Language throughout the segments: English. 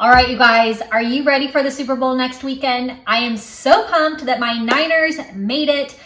All right, you guys, are you ready for the Super Bowl next weekend? I am so pumped that my Niners made it.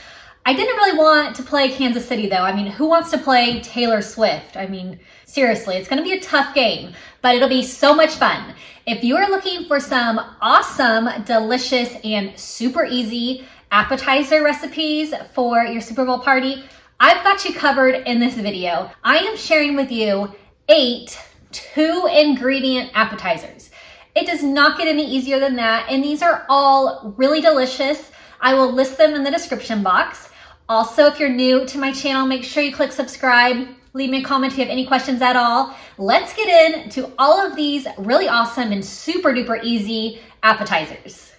I didn't really want to play Kansas City, though. I mean, who wants to play Taylor Swift? I mean, seriously, it's going to be a tough game, but it'll be so much fun. If you are looking for some awesome, delicious, and super easy appetizer recipes for your Super Bowl party, I've got you covered in this video. I am sharing with you 8 2-ingredient appetizers. It does not get any easier than that, and these are all really delicious. I will list them in the description box. Also, if you're new to my channel, make sure you click subscribe. Leave me a comment if you have any questions at all. Let's get into all of these really awesome and super duper easy appetizers.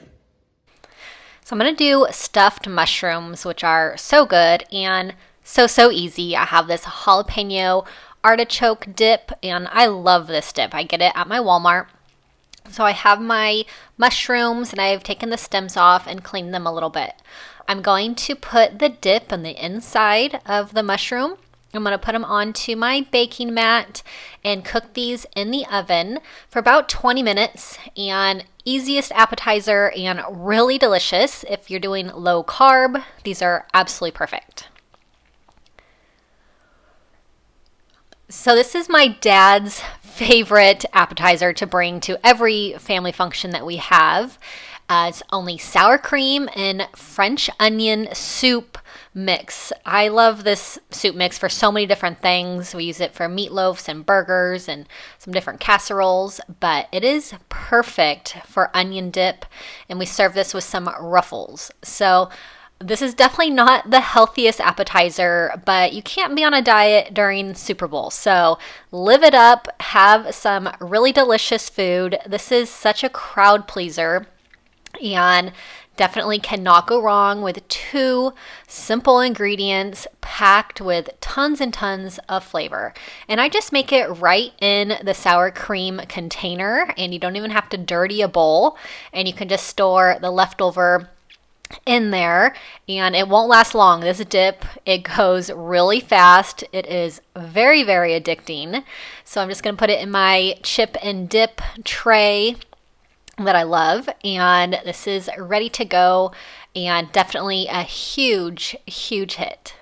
So I'm going to do stuffed mushrooms, which are so good and so easy. I have this jalapeno artichoke dip, and I love this dip. I get it at my Walmart. So I have my mushrooms, and I've taken the stems off and cleaned them a little bit. I'm going to put the dip on the inside of the mushroom. I'm going to put them onto my baking mat and cook these in the oven for about 20 minutes. And easiest appetizer and really delicious. If you're doing low carb, these are absolutely perfect. So this is my dad's favorite appetizer to bring to every family function that we have. It's only sour cream and French onion soup mix. I love this soup mix for so many different things. We use it for meatloafs and burgers and some different casseroles, but it is perfect for onion dip, and we serve this with some Ruffles. So this is definitely not the healthiest appetizer, but you can't be on a diet during Super Bowl. So live it up, have some really delicious food. This is such a crowd pleaser and definitely cannot go wrong with 2 simple ingredients packed with tons and tons of flavor. And I just make it right in the sour cream container, and you don't even have to dirty a bowl, and you can just store the leftover in there, and it won't last long. This dip, it goes really fast. It is very addicting. So I'm just going to put it in my chip and dip tray that I love, and this is ready to go, and definitely a huge hit.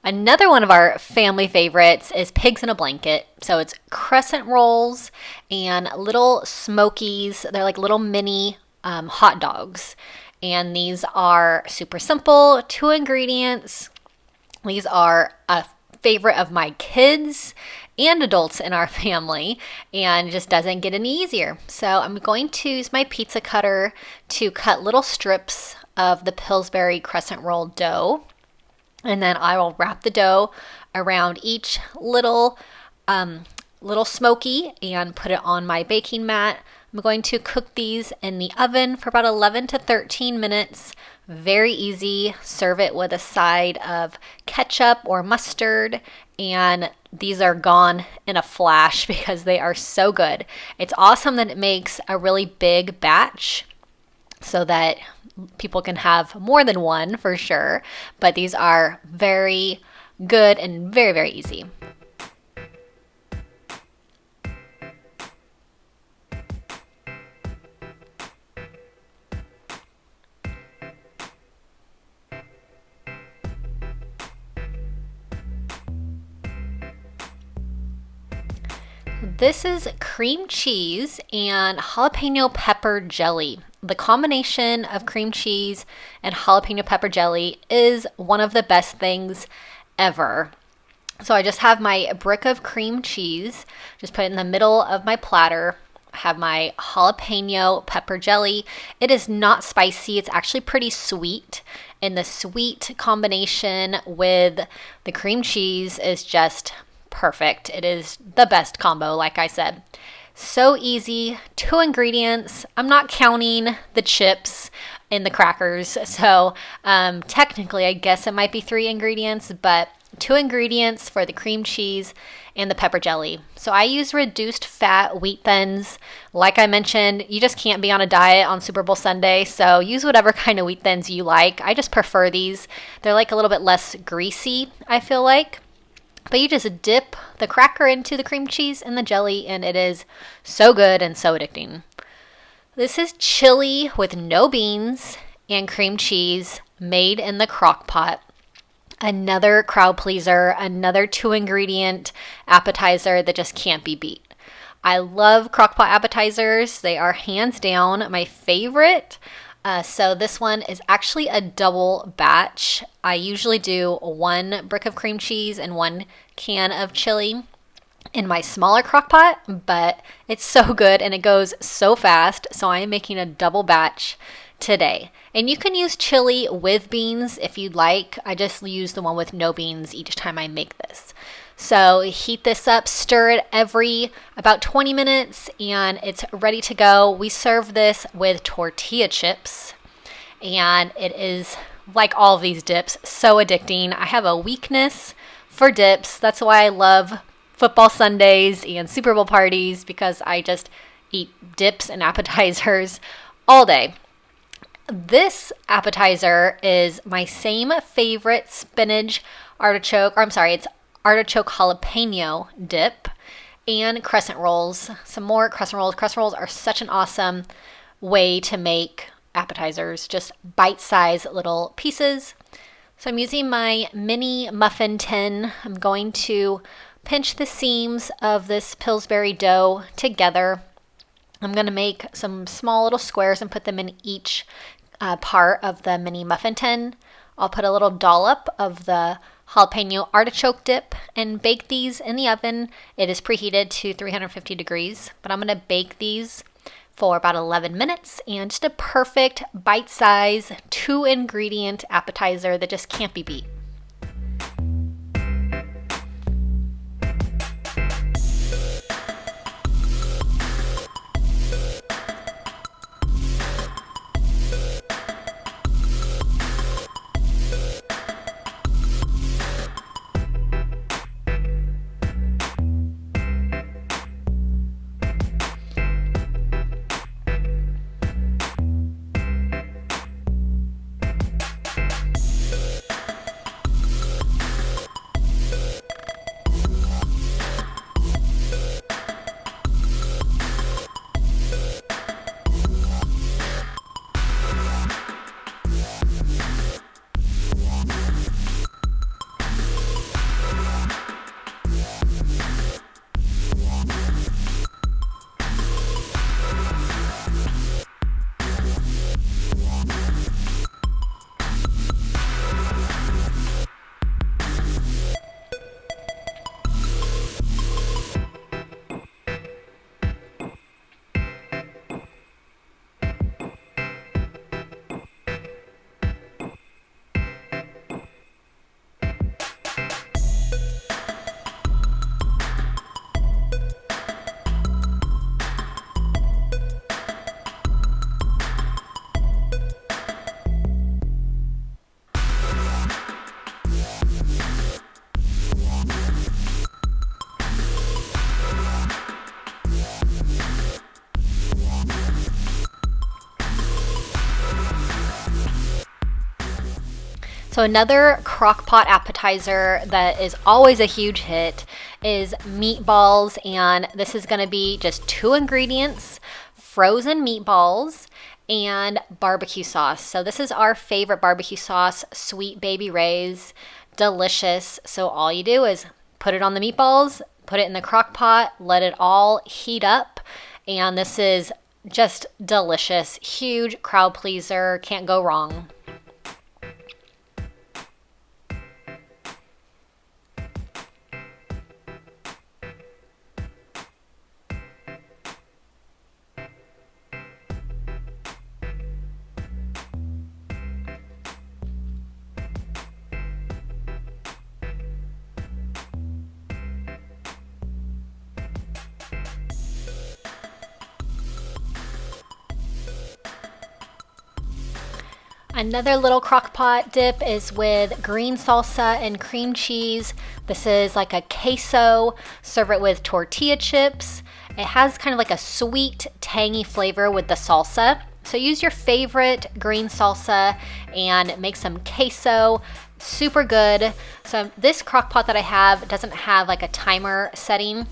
Another one of our family favorites is pigs in a blanket. So it's crescent rolls and little smokies. They're like little mini hot dogs, and these are super simple, 2 ingredients. These are a favorite of my kids and adults in our family, and just doesn't get any easier. So I'm going to use my pizza cutter to cut little strips of the Pillsbury crescent roll dough, and then I will wrap the dough around each little smoky and put it on my baking mat. I'm going to cook these in the oven for about 11 to 13 minutes. Very easy. Serve it with a side of ketchup or mustard, and these are gone in a flash because they are so good. It's awesome that it makes a really big batch so that people can have more than one for sure, but these are very good and very easy. This is cream cheese and jalapeno pepper jelly. The combination of cream cheese and jalapeno pepper jelly is one of the best things ever. So I just have my brick of cream cheese, just put it in the middle of my platter. I have my jalapeno pepper jelly. It is not spicy. It's actually pretty sweet. And the sweet combination with the cream cheese is just perfect. It is the best combo, like I said. So easy, 2 ingredients. I'm not counting the chips and the crackers, so technically I guess it might be 3 ingredients, but 2 ingredients for the cream cheese and the pepper jelly. So I use reduced fat wheat thins. Like I mentioned, you just can't be on a diet on Super Bowl Sunday, so use whatever kind of wheat thins you like. I just prefer these. They're like a little bit less greasy, I feel like. But you just dip the cracker into the cream cheese and the jelly, and it is so good and so addicting. This is chili with no beans and cream cheese made in the Crockpot. Another crowd pleaser, another 2-ingredient appetizer that just can't be beat. I love Crockpot appetizers. They are hands down my favorite. So this one is actually a double batch. I usually do 1 brick of cream cheese and 1 can of chili in my smaller Crockpot, but it's so good and it goes so fast. So I am making a double batch today. And you can use chili with beans if you'd like. I just use the one with no beans each time I make this. So heat this up, stir it every about 20 minutes, and it's ready to go. We serve this with tortilla chips, and it is, like all of these dips, so addicting. I have a weakness for dips. That's why I love football Sundays and Super Bowl parties, because I just eat dips and appetizers all day. This appetizer is my same favorite spinach artichoke, it's artichoke jalapeno dip and crescent rolls. Some more crescent rolls. Crescent rolls are such an awesome way to make appetizers, just bite-sized little pieces. So I'm using my mini muffin tin. I'm going to pinch the seams of this Pillsbury dough together. I'm going to make some small little squares and put them in each part of the mini muffin tin. I'll put a little dollop of the jalapeno artichoke dip and bake these in the oven. It is preheated to 350 degrees, but I'm going to bake these for about 11 minutes, and just a perfect bite-size 2-ingredient appetizer that just can't be beat. So another Crockpot appetizer that is always a huge hit is meatballs, and this is going to be just 2 ingredients, frozen meatballs and barbecue sauce. So this is our favorite barbecue sauce, Sweet Baby Ray's. Delicious. So all you do is put it on the meatballs, put it in the Crockpot, let it all heat up, and this is just delicious. Huge crowd pleaser, can't go wrong. Another little Crockpot dip is with green salsa and cream cheese. This is like a queso. Serve it with tortilla chips. It has kind of like a sweet, tangy flavor with the salsa. So use your favorite green salsa and make some queso. Super good. So this crock pot that I have doesn't have like a timer setting.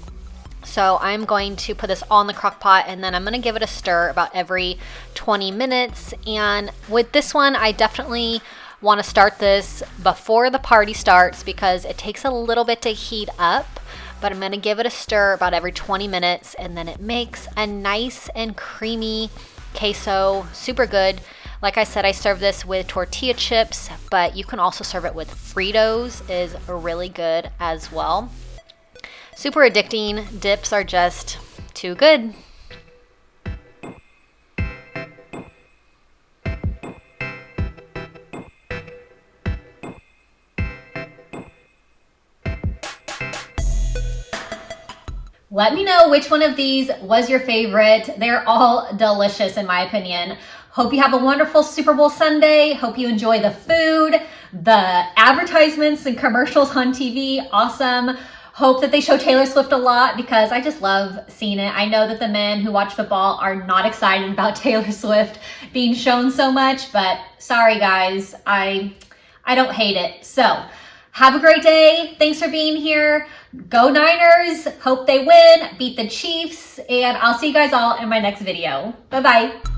So I'm going to put this on the crock pot and then I'm going to give it a stir about every 20 minutes. And with this one, I definitely want to start this before the party starts because it takes a little bit to heat up. But I'm going to give it a stir about every 20 minutes and then it makes a nice and creamy queso. Super good. Like I said, I serve this with tortilla chips, but you can also serve it with Fritos, is really good as well. Super addicting. Dips are just too good. Let me know which one of these was your favorite. They're all delicious in my opinion. Hope you have a wonderful Super Bowl Sunday. Hope you enjoy the food, the advertisements and commercials on TV. Awesome. Hope that they show Taylor Swift a lot because I just love seeing it. I know that the men who watch football are not excited about Taylor Swift being shown so much, but sorry guys, I don't hate it. So have a great day. Thanks for being here. Go Niners. Hope they win, beat the Chiefs, and I'll see you guys all in my next video. Bye-bye.